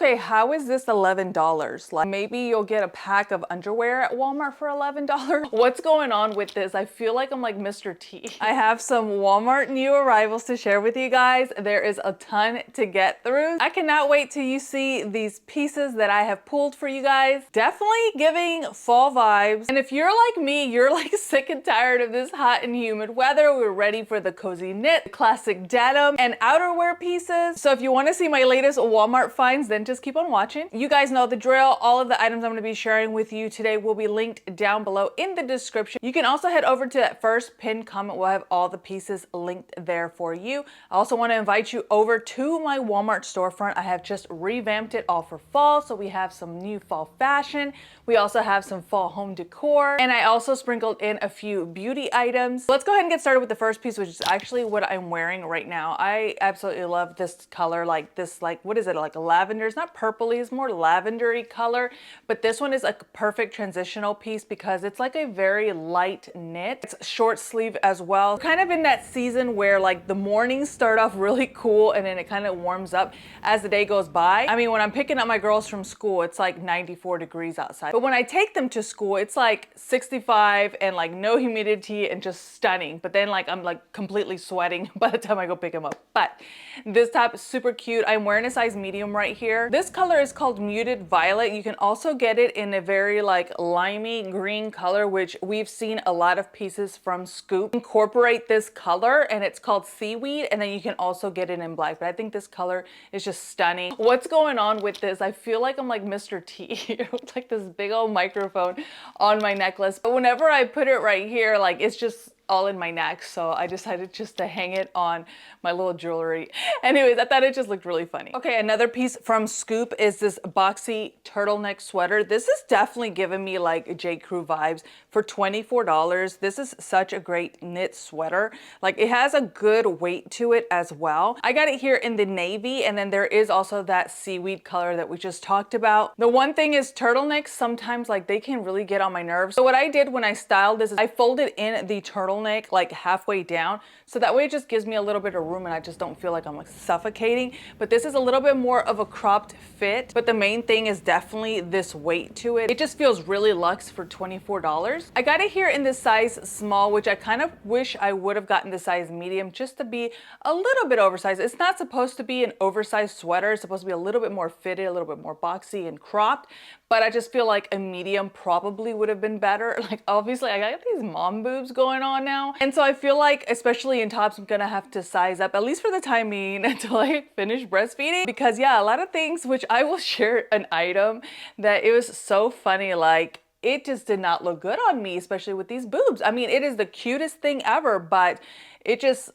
Okay, how is this $11? Like maybe you'll get a pack of underwear at Walmart for $11. What's going on with this? I feel like I'm like Mr. T. I have some Walmart new arrivals to share with you guys. There is a ton to get through. I cannot wait till you see these pieces that I have pulled for you guys. Definitely giving fall vibes. And if you're like me, you're like sick and tired of this hot and humid weather. We're ready for the cozy knit, classic denim, and outerwear pieces. So if you want to see my latest Walmart finds, then just keep on watching. You guys know the drill. All of the items I'm going to be sharing with you today will be linked down below in the description. You can also head over to that first pinned comment. We'll have all the pieces linked there for you. I also want to invite you over to my Walmart storefront. I have just revamped it all for fall. So we have some new fall fashion. We also have some fall home decor. And I also sprinkled in a few beauty items. Let's go ahead and get started with the first piece, which is actually what I'm wearing right now. I absolutely love this color, like this, like, what is it? Like a lavender. It's not purpley, it's more lavendery color, but this one is a perfect transitional piece because it's like a very light knit. It's short sleeve as well. Kind of in that season where like the mornings start off really cool and then it kind of warms up as the day goes by. I mean, when I'm picking up my girls from school, it's like 94 degrees outside. But when I take them to school, it's like 65 and like no humidity and just stunning. But then like I'm like completely sweating by the time I go pick them up. But this top is super cute. I'm wearing a size medium right here. This color is called Muted Violet. You can also get it in a very like limey green color, which we've seen a lot of pieces from Scoop incorporate this color, and it's called Seaweed. And then you can also get it in black, but I think this color is just stunning. What's going on with this? I feel like I'm like Mr. T. It's like this big old microphone on my necklace. But whenever I put it right here, like it's just all in my neck, so I decided just to hang it on my little jewelry. Anyways, I thought it just looked really funny. Okay, another piece from Scoop is this boxy turtleneck sweater. This is definitely giving me like J. Crew vibes for $24. This is such a great knit sweater. Like it has a good weight to it as well. I got it here in the navy, and then there is also that seaweed color that we just talked about. The one thing is turtlenecks, sometimes like they can really get on my nerves. So what I did when I styled this is I folded in the turtleneck like halfway down, so that way it just gives me a little bit of room and I just don't feel like I'm like suffocating. But this is a little bit more of a cropped fit, but the main thing is definitely this weight to it. It just feels really luxe for $24. I got it here in this size small, which I kind of wish I would have gotten the size medium just to be a little bit oversized. It's not supposed to be an oversized sweater. It's supposed to be a little bit more fitted, a little bit more boxy and cropped, but I just feel like a medium probably would have been better. Like obviously I got these mom boobs going on now, and so I feel like especially in tops I'm gonna have to size up, at least for the time being, until I finish breastfeeding. Because yeah, a lot of things, which I will share an item that it was so funny, like it just did not look good on me, especially with these boobs. I mean, it is the cutest thing ever, but it just,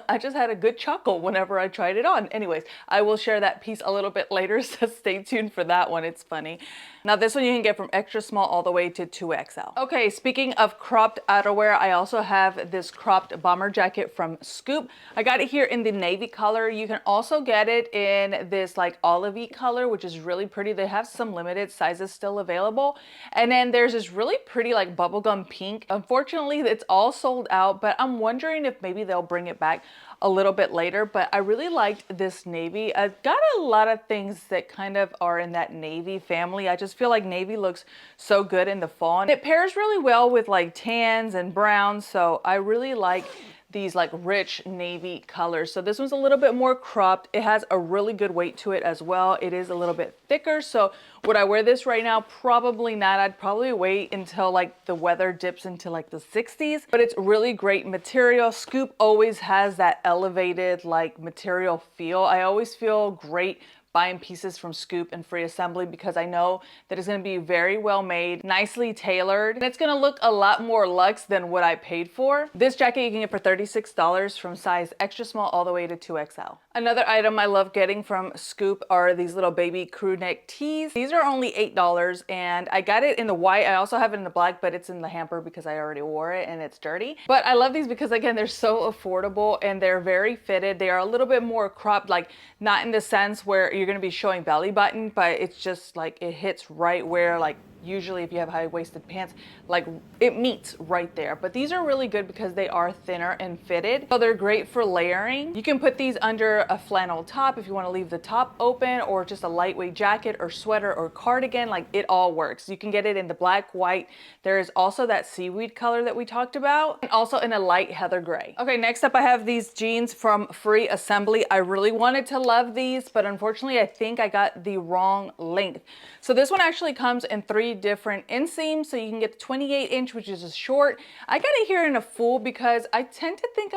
I just had a good chuckle whenever I tried it on. Anyways, I will share that piece a little bit later, so stay tuned for that one. It's funny. Now this one you can get from extra small all the way to 2XL. Okay, speaking of cropped outerwear, I also have this cropped bomber jacket from Scoop. I got it here in the navy color. You can also get it in this like olivey color, which is really pretty. They have some limited sizes still available. And then there's this really pretty like bubblegum pink. Unfortunately, it's all sold out, but I'm wondering if maybe they'll bring it back a little bit later. But I really liked this navy. I've got a lot of things that kind of are in that navy family. I just feel like navy looks so good in the fall, and it pairs really well with like tans and browns. So I really like these like rich navy colors. So this one's a little bit more cropped. It has a really good weight to it as well. It is a little bit thicker. So would I wear this right now? Probably not. I'd probably wait until like the weather dips into like the 60s, but it's really great material. Scoop always has that elevated like material feel. I always feel great buying pieces from Scoop and Free Assembly because I know that it's going to be very well made, nicely tailored, and it's going to look a lot more luxe than what I paid for. This jacket you can get for $36 from size extra small all the way to 2XL. Another item I love getting from Scoop are these little baby crew neck tees. These are only $8, and I got it in the white. I also have it in the black, but it's in the hamper because I already wore it and it's dirty. But I love these because again, they're so affordable and they're very fitted. They are a little bit more cropped, like not in the sense where you're going to be showing belly button, but it's just like it hits right where like usually if you have high-waisted pants, like it meets right there. But these are really good because they are thinner and fitted. So they're great for layering. You can put these under a flannel top if you want to leave the top open, or just a lightweight jacket or sweater or cardigan. Like it all works. You can get it in the black, white. There is also that seaweed color that we talked about, and also in a light heather gray. Okay, next up I have these jeans from Free Assembly. I really wanted to love these, but unfortunately I think I got the wrong length. So this one actually comes in 3 different inseams. So you can get the 28 inch, which is a short. I got it here in a full because I tend to think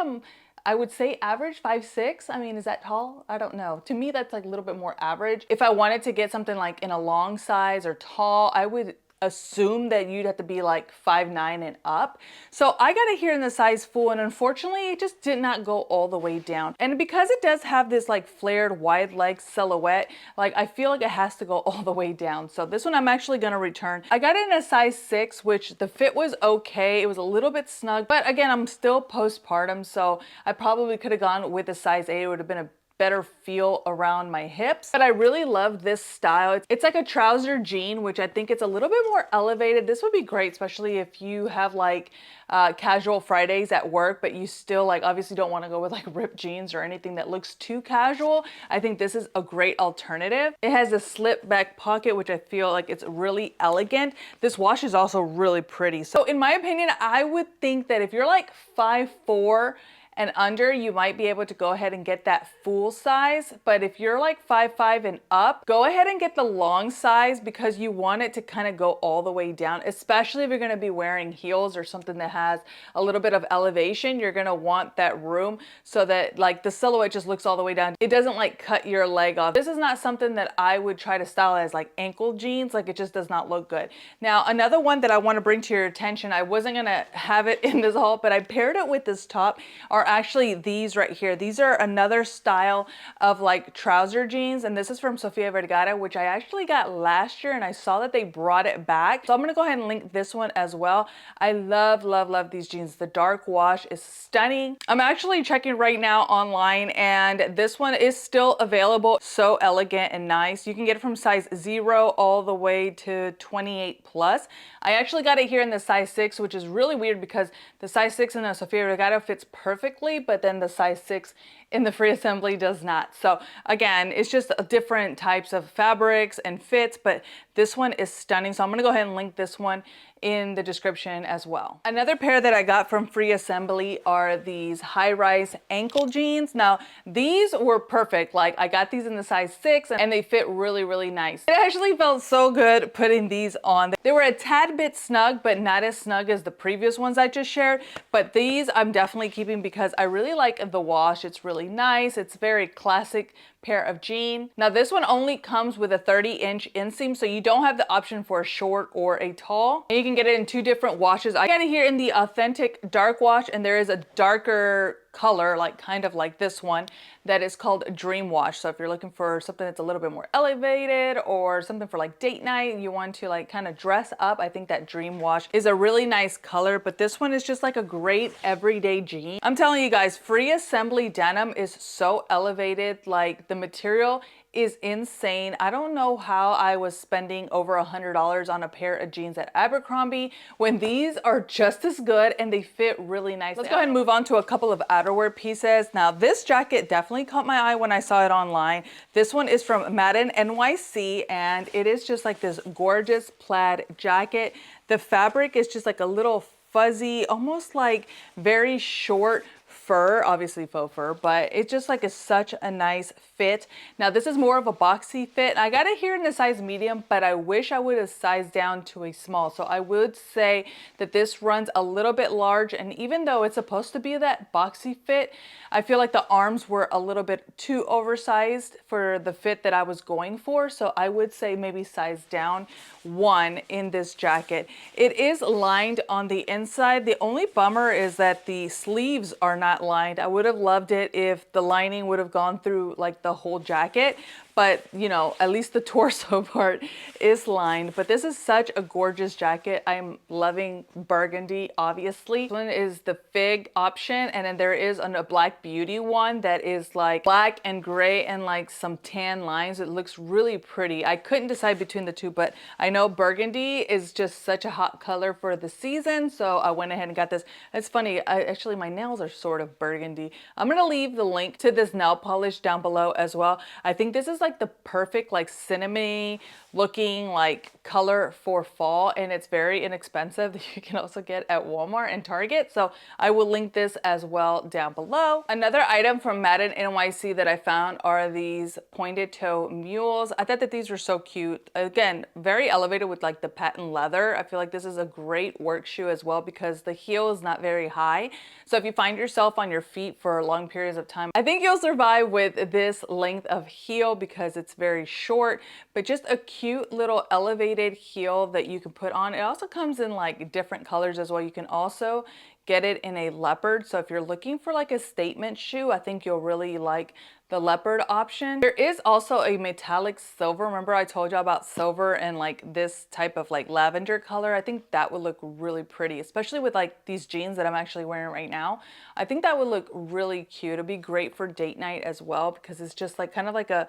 I would say average 5'6". I mean, is that tall? I don't know. To me, that's like a little bit more average. If I wanted to get something like in a long size or tall, I would assume that you'd have to be like 5'9" and up. So I got it here in the size full, and unfortunately it just did not go all the way down. And because it does have this like flared wide leg silhouette, like I feel like it has to go all the way down. So this one I'm actually gonna return. I got it in a size 6, which the fit was okay. It was a little bit snug, but again, I'm still postpartum, so I probably could have gone with a size 8. It would have been a better feel around my hips. But I really love this style. It's like a trouser jean, which I think it's a little bit more elevated. This would be great, especially if you have like casual Fridays at work, but you still like obviously don't want to go with like ripped jeans or anything that looks too casual. I think this is a great alternative. It has a slip back pocket, which I feel like it's really elegant. This wash is also really pretty. So in my opinion, I would think that if you're like 5'4" and under, you might be able to go ahead and get that full size. But if you're like 5'5" and up, go ahead and get the long size because you want it to kind of go all the way down, especially if you're gonna be wearing heels or something that has a little bit of elevation. You're gonna want that room so that like the silhouette just looks all the way down. It doesn't like cut your leg off. This is not something that I would try to style as like ankle jeans. Like it just does not look good. Now, another one that I wanna bring to your attention, I wasn't gonna have it in this haul, but I paired it with this top, are actually these right here. These are another style of like trouser jeans, and this is from Sofia Vergara, which I actually got last year, and I saw that they brought it back. So I'm gonna go ahead and link this one as well. I love, love, love these jeans. The dark wash is stunning. I'm actually checking right now online, and this one is still available. So elegant and nice. You can get it from size 0 all the way to 28 plus. I actually got it here in the size 6, which is really weird because the size 6 in the Sofia Vergara fits perfectly, but then the size 6 in the Free Assembly does not. So again, it's just different types of fabrics and fits, but this one is stunning. So I'm gonna go ahead and link this one in the description as well. Another pair that I got from Free Assembly are these high-rise ankle jeans. Now, these were perfect. Like I got these in the size 6 and they fit really, really nice. It actually felt so good putting these on. They were a tad bit snug, but not as snug as the previous ones I just shared. But these I'm definitely keeping because I really like the wash. It's really nice. It's very classic pair of jean. Now this one only comes with a 30-inch inseam, so you don't have the option for a short or a tall. And you can get it in 2 different washes. I got it here in the authentic dark wash, and there is a darker color, like kind of like this one, that is called Dream Wash. So if you're looking for something that's a little bit more elevated or something for like date night, you want to like kind of dress up, I think that Dream Wash is a really nice color. But this one is just like a great everyday jean. I'm telling you guys, Free Assembly denim is so elevated. Like the material is insane. I don't know how I was spending over $100 on a pair of jeans at Abercrombie when these are just as good and they fit really nice. Let's go ahead and move on to a couple of outerwear pieces. Now this jacket definitely caught my eye when I saw it online. This one is from Madden NYC, and it is just like this gorgeous plaid jacket. The fabric is just like a little fuzzy, almost like very short fur, obviously faux fur, but it just like is such a nice fit. Now this is more of a boxy fit. I got it here in the size medium, but I wish I would have sized down to a small. So I would say that this runs a little bit large, and even though it's supposed to be that boxy fit, I feel like the arms were a little bit too oversized for the fit that I was going for. So I would say maybe size down 1 in this jacket. It is lined on the inside. The only bummer is that the sleeves are not lined. I would have loved it if the lining would have gone through like the whole jacket, but you know, at least the torso part is lined. But this is such a gorgeous jacket. I'm loving burgundy, obviously. This one is the fig option, and then there is a black beauty one that is like black and gray and like some tan lines. It looks really pretty. I couldn't decide between the two, but I know burgundy is just such a hot color for the season, so I went ahead and got this. It's funny, actually my nails are sort of burgundy. I'm gonna leave the link to this nail polish down below as well. I think this is like the perfect like cinnamony looking like color for fall, and it's very inexpensive. You can also get at Walmart and Target, so I will link this as well down below. Another item from Madden NYC that I found are these pointed toe mules. I thought that these were so cute. Again, very elevated with like the patent leather. I feel like this is a great work shoe as well because the heel is not very high. So if you find yourself on your feet for long periods of time, I think you'll survive with this length of heel because it's very short, but just a cute little elevated heel that you can put on. It also comes in like different colors as well. You can also get it in a leopard. So if you're looking for like a statement shoe, I think you'll really like the leopard option. There is also a metallic silver. Remember I told you about silver and like this type of like lavender color? I think that would look really pretty, especially with like these jeans that I'm actually wearing right now. I think that would look really cute. It'd be great for date night as well because it's just like kind of like a,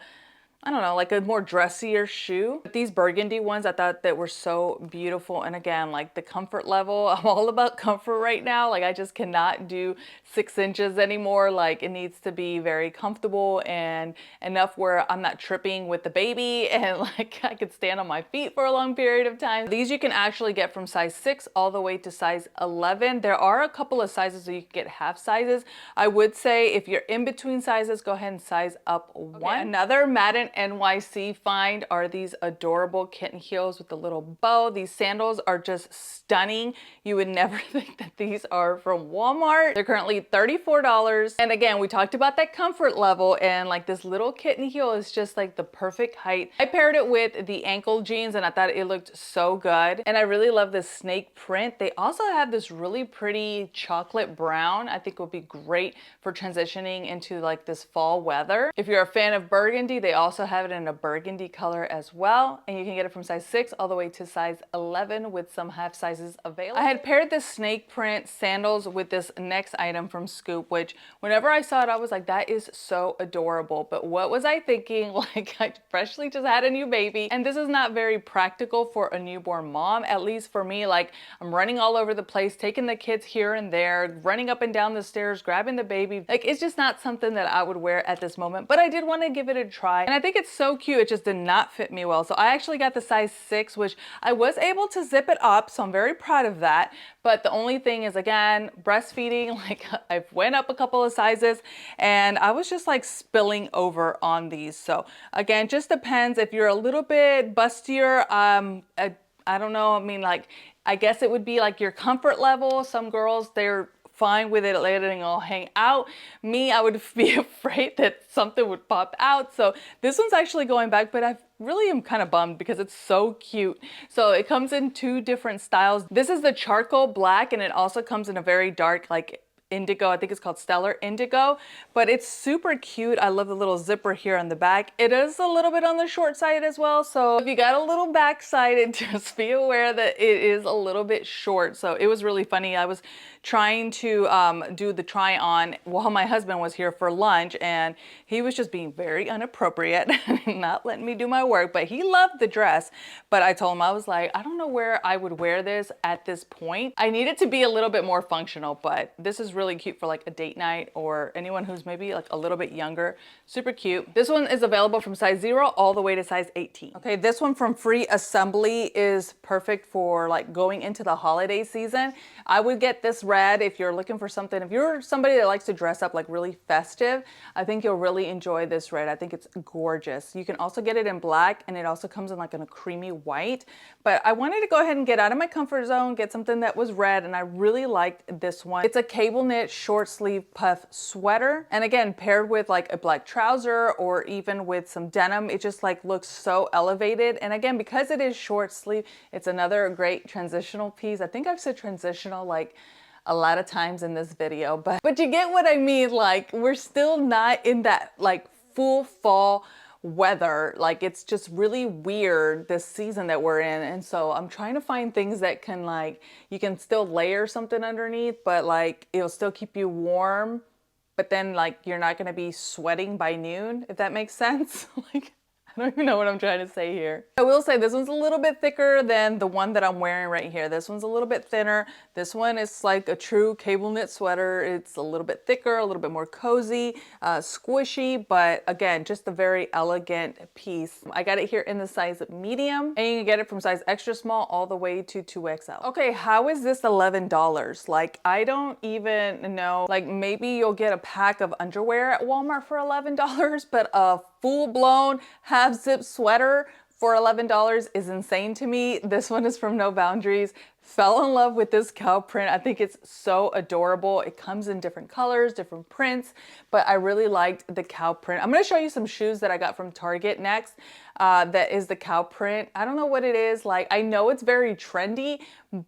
I don't know, like a more dressier shoe. But these burgundy ones, I thought that were so beautiful. And again, like the comfort level, I'm all about comfort right now. Like I just cannot do 6 inches anymore. Like it needs to be very comfortable and enough where I'm not tripping with the baby and like I could stand on my feet for a long period of time. These you can actually get from size 6 all the way to size 11. There are a couple of sizes so you can get half sizes. I would say if you're in between sizes, go ahead and size up one. Okay, another Madden NYC find are these adorable kitten heels with the little bow. These sandals are just stunning. You would never think that these are from Walmart. They're currently $34. And again, we talked about that comfort level, and like this little kitten heel is just like the perfect height. I paired it with the ankle jeans and I thought it looked so good. And I really love this snake print. They also have this really pretty chocolate brown. I think would be great for transitioning into like this fall weather. If you're a fan of burgundy, they also have it in a burgundy color as well, and you can get it from size 6 all the way to size 11 with some half sizes available. I had paired the snake print sandals with this next item from Scoop, which whenever I saw it I was like, that is so adorable. But what was I thinking? Like I freshly just had a new baby and this is not very practical for a newborn mom, at least for me. Like I'm running all over the place, taking the kids here and there, running up and down the stairs, grabbing the baby. Like it's just not something that I would wear at this moment, but I did want to give it a try. And I think it's so cute. It just did not fit me well. So I actually got the size 6, which I was able to zip it up. So I'm very proud of that. But the only thing is, again, breastfeeding, like I went up a couple of sizes and I was just like spilling over on these. So again, just depends if you're a little bit bustier. I don't know. I mean, like, I guess it would be like your comfort level. Some girls, they're fine with it letting it all hang out. Me, I would be afraid that something would pop out. So this one's actually going back, but I really am kind of bummed because it's so cute. So it comes in 2 different styles. This is the charcoal black, and it also comes in a very dark, like indigo. I think it's called Stellar Indigo, but it's super cute. I love the little zipper here on the back. It is a little bit on the short side as well. So if you got a little backside, just be aware that it is a little bit short. So it was really funny. I was trying to do the try on while my husband was here for lunch, and he was just being very inappropriate, not letting me do my work, but he loved the dress. But I told him, I was like, I don't know where I would wear this at this point. I need it to be a little bit more functional, but this is really cute for like a date night or anyone who's maybe like a little bit younger. Super cute. This one is available from size 0 all the way to size 18. Okay, this one from Free Assembly is perfect for like going into the holiday season. I would get this red if you're looking for something. If you're somebody that likes to dress up like really festive, I think you'll really enjoy this red. I think it's gorgeous. You can also get it in black, and it also comes in like in a creamy white. But I wanted to go ahead and get out of my comfort zone, get something that was red, and I really liked this one. It's a cable knit short sleeve puff sweater, and again, paired with like a black trouser or even with some denim, it just like looks so elevated. And again, because it is short sleeve, it's another great transitional piece. I think I've said transitional like a lot of times in this video, but you get what I mean. Like we're still not in that like full fall weather. Like it's just really weird this season that we're in. And so I'm trying to find things that can like, you can still layer something underneath, but like it'll still keep you warm, but then like you're not gonna be sweating by noon, if that makes sense. Like, I don't even know what I'm trying to say here. I will say this one's a little bit thicker than the one that I'm wearing right here. This one's a little bit thinner. This one is like a true cable knit sweater. It's a little bit thicker, a little bit more cozy, squishy, but again, just a very elegant piece. I got it here in the size medium, and you can get it from size extra small all the way to 2XL. Okay, how is this $11? Like, I don't even know. Like, maybe you'll get a pack of underwear at Walmart for $11, but a full-blown half-zip sweater for $11 is insane to me. This one is from No Boundaries. Fell in love with this cow print. I think it's so adorable. It comes in different colors, different prints, but I really liked the cow print. I'm gonna show you some shoes that I got from Target next. That is the cow print. I don't know what it is. Like, I know it's very trendy,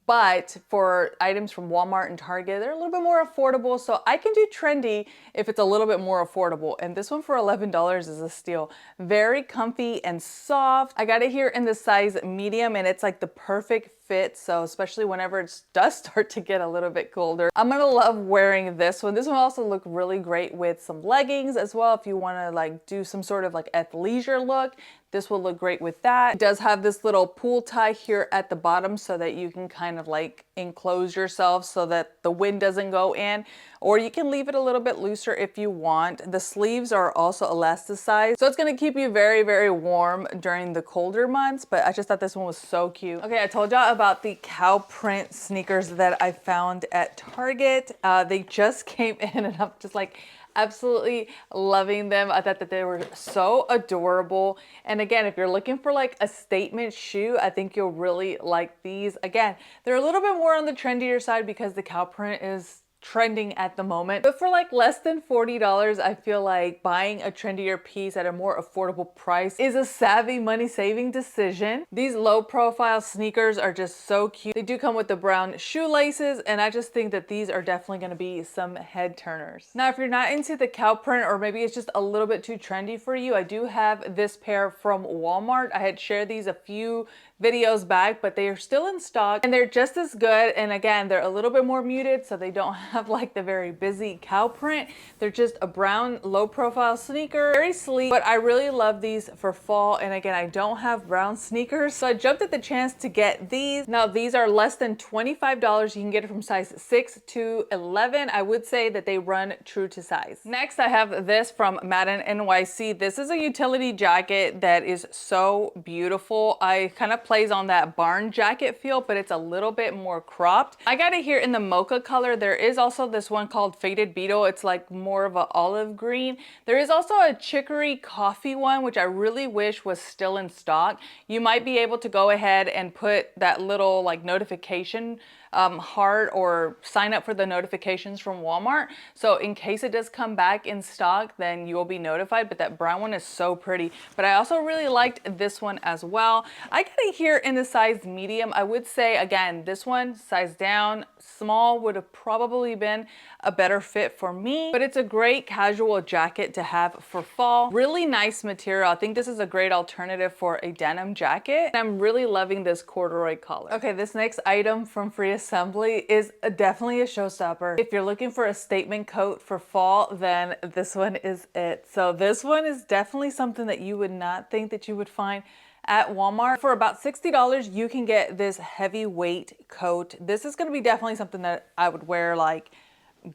but for items from Walmart and Target, they're a little bit more affordable. So I can do trendy if it's a little bit more affordable. And this one for $11 is a steal. Very comfy and soft. I got it here in the size medium, and it's like the perfect fit. So especially whenever it does start to get a little bit colder, I'm gonna love wearing this one. This one also look really great with some leggings as well. If you wanna like do some sort of like athleisure look, this will look great with that. It does have this little pull tie here at the bottom so that you can kind of like enclose yourself so that the wind doesn't go in, or you can leave it a little bit looser if you want. The sleeves are also elasticized, so it's gonna keep you very, very warm during the colder months, but I just thought this one was so cute. Okay, I told y'all about the cow print sneakers that I found at Target. They just came in and I'm just like, absolutely loving them. I thought that they were so adorable. And again, if you're looking for like a statement shoe, I think you'll really like these. Again, they're a little bit more on the trendier side because the cow print is trending at the moment, but for like less than $40, I feel like buying a trendier piece at a more affordable price is a savvy money saving decision. These low profile sneakers are just so cute. They do come with the brown shoelaces, and I just think that these are definitely going to be some head turners. Now, if you're not into the cow print, or maybe it's just a little bit too trendy for you, I do have this pair from Walmart. I had shared these a few videos back, but they are still in stock and they're just as good. And again, they're a little bit more muted, so they don't have like the very busy cow print. They're just a brown low profile sneaker, very sleek, but I really love these for fall. And again, I don't have brown sneakers, so I jumped at the chance to get these. Now, these are less than $25. You can get it from size 6 to 11. I would say that they run true to size. Next, I have this from Madden NYC. This is a utility jacket that is so beautiful. I kind of plays on that barn jacket feel, but it's a little bit more cropped. I got it here in the mocha color. There is also this one called Faded Beetle. It's like more of an olive green. There is also a chicory coffee one, which I really wish was still in stock. You might be able to go ahead and put that little like notification heart or sign up for the notifications from Walmart. So in case it does come back in stock, then you will be notified. But that brown one is so pretty. But I also really liked this one as well. I got it here in the size medium. I would say, again, this one size down, small would have probably been a better fit for me, but it's a great casual jacket to have for fall. Really nice material. I think this is a great alternative for a denim jacket. I'm really loving this corduroy collar. Okay, this next item from Free Assembly is definitely a showstopper. If you're looking for a statement coat for fall, then this one is it. So this one is definitely something that you would not think that you would find at Walmart. For about $60, you can get this heavyweight coat. This is going to be definitely something that I would wear like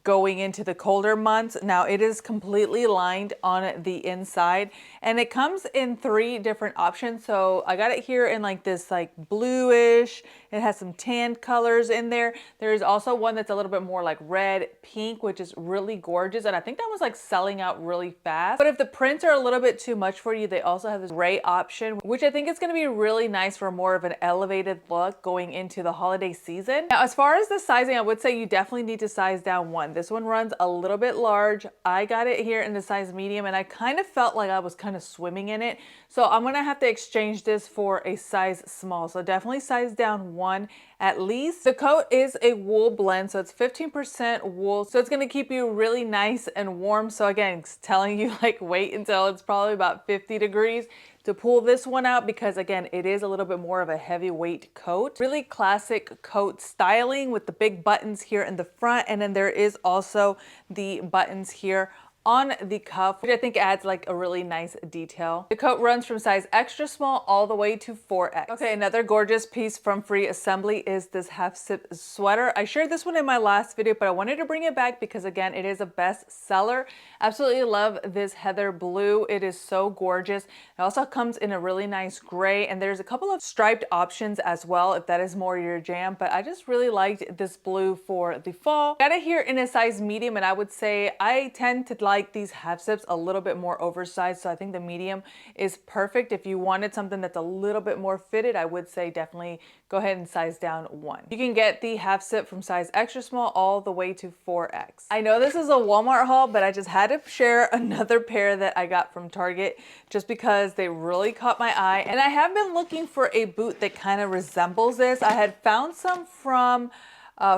going into the colder months. Now, it is completely lined on the inside and it comes in 3 different options. So I got it here in like this like bluish, it has some tan colors in there. There is also one that's a little bit more like red pink, which is really gorgeous, and I think that was like selling out really fast. But if the prints are a little bit too much for you, they also have this gray option, which I think is going to be really nice for more of an elevated look going into the holiday season. Now, as far as the sizing, I would say you definitely need to size down one. This one runs a little bit large. I got it here in the size medium and I kind of felt like I was kind of swimming in it. So I'm gonna have to exchange this for a size small. So definitely size down one at least. The coat is a wool blend, so it's 15% wool. So it's gonna keep you really nice and warm. So again, it's telling you like wait until it's probably about 50 degrees to pull this one out because again, it is a little bit more of a heavyweight coat. Really classic coat styling with the big buttons here in the front. And then there is also the buttons here on the cuff, which I think adds like a really nice detail. The coat runs from size extra small all the way to 4X. Okay, another gorgeous piece from Free Assembly is this half zip sweater. I shared this one in my last video, but I wanted to bring it back because again, it is a best seller. Absolutely love this heather blue. It is so gorgeous. It also comes in a really nice gray, and there's a couple of striped options as well if that is more your jam, but I just really liked this blue for the fall. Got it here in a size medium, and I would say I tend to like these half zips a little bit more oversized, so I think the medium is perfect. If you wanted something that's a little bit more fitted, I would say definitely go ahead and size down one. You can get the half zip from size extra small all the way to 4X. I know this is a Walmart haul, but I just had to share another pair that I got from Target just because they really caught my eye, and I have been looking for a boot that kind of resembles this. I had found some from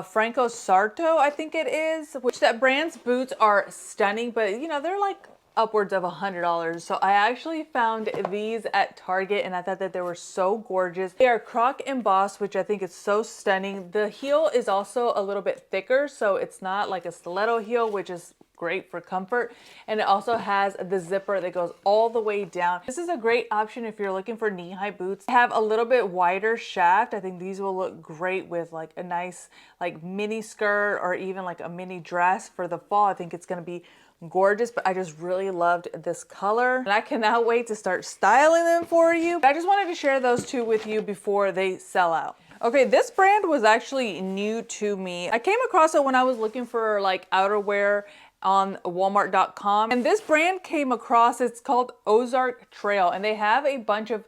Franco Sarto, I think it is, which that brand's boots are stunning, but you know, they're like upwards of $100. So I actually found these at Target and I thought that they were so gorgeous. They are croc embossed, which I think is so stunning. The heel is also a little bit thicker, so it's not like a stiletto heel, which is great for comfort. And it also has the zipper that goes all the way down. This is a great option if you're looking for knee-high boots. They have a little bit wider shaft. I think these will look great with like a nice like mini skirt or even like a mini dress for the fall. I think it's gonna be gorgeous, but I just really loved this color and I cannot wait to start styling them for you. I just wanted to share those two with you before they sell out. Okay, this brand was actually new to me. I came across it when I was looking for like outerwear on walmart.com, and this brand came across, it's called Ozark Trail, and they have a bunch of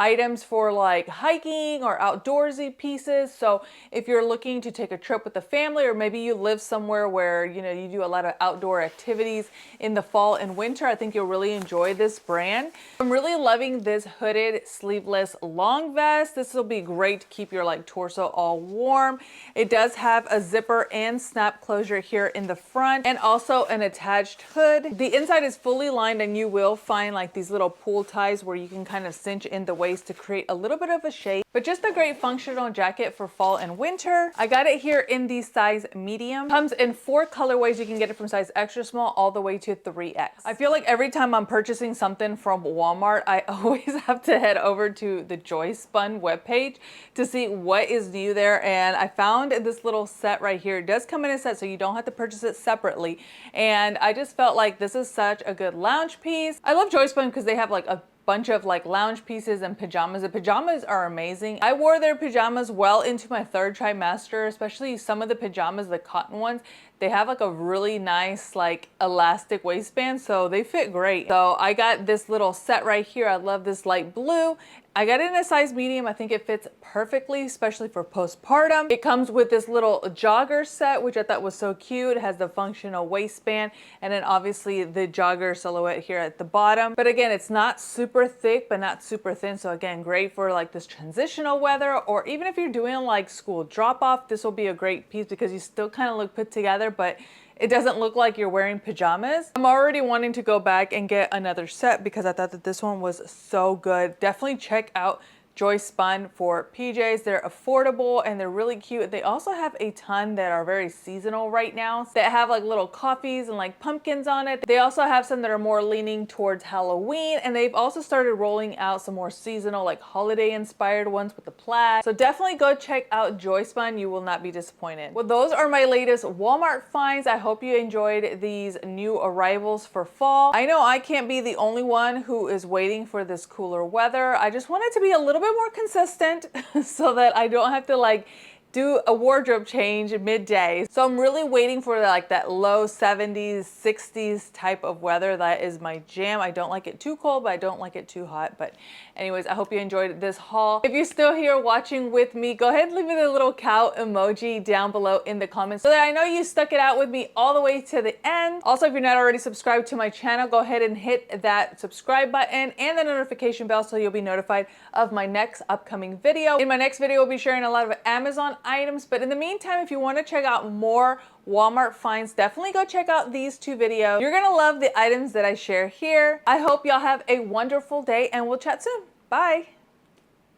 items for like hiking or outdoorsy pieces. So if you're looking to take a trip with the family, or maybe you live somewhere where you know you do a lot of outdoor activities in the fall and winter, I think you'll really enjoy this brand. I'm really loving this hooded sleeveless long vest. This will be great to keep your like torso all warm. It does have a zipper and snap closure here in the front and also an attached hood. The inside is fully lined and you will find like these little pull ties where you can kind of cinch in the waist to create a little bit of a shape, but just a great functional jacket for fall and winter. I got it here in the size medium. Comes in 4 colorways. You can get it from size extra small all the way to 3X. I feel like every time I'm purchasing something from Walmart, I always have to head over to the Joyspun webpage to see what is new there. And I found this little set right here. It does come in a set, so you don't have to purchase it separately. And I just felt like this is such a good lounge piece. I love Joyspun because they have like a bunch of like lounge pieces and pajamas. The pajamas are amazing. I wore their pajamas well into my 3rd trimester, especially some of the pajamas, the cotton ones. They have like a really nice like elastic waistband, so they fit great. So I got this little set right here. I love this light blue. I got it in a size medium. I think it fits perfectly, especially for postpartum. It comes with this little jogger set, which I thought was so cute. It has the functional waistband and then obviously the jogger silhouette here at the bottom. But again, it's not super thick, but not super thin. So again, great for like this transitional weather, or even if you're doing like school drop off, this will be a great piece because you still kind of look put together, but it doesn't look like you're wearing pajamas. I'm already wanting to go back and get another set because I thought that this one was so good. Definitely check out Joyspun for PJs. They're affordable and they're really cute. They also have a ton that are very seasonal right now that have like little coffees and like pumpkins on it. They also have some that are more leaning towards Halloween, and they've also started rolling out some more seasonal like holiday inspired ones with the plaid. So definitely go check out Joyspun. You will not be disappointed. Well, those are my latest Walmart finds. I hope you enjoyed these new arrivals for fall. I know I can't be the only one who is waiting for this cooler weather. I just want it to be a little bit more consistent so that I don't have to like do a wardrobe change midday. So I'm really waiting for like that low 70s, 60s type of weather. That is my jam. I don't like it too cold, but I don't like it too hot. But anyways, I hope you enjoyed this haul. If you're still here watching with me, go ahead and leave me the little cow emoji down below in the comments so that I know you stuck it out with me all the way to the end. Also, if you're not already subscribed to my channel, go ahead and hit that subscribe button and the notification bell so you'll be notified of my next upcoming video. In my next video, we'll be sharing a lot of Amazon items, but in the meantime, if you want to check out more Walmart finds, definitely go check out these two videos. You're gonna love the items that I share here. I hope y'all have a wonderful day and we'll chat soon. Bye.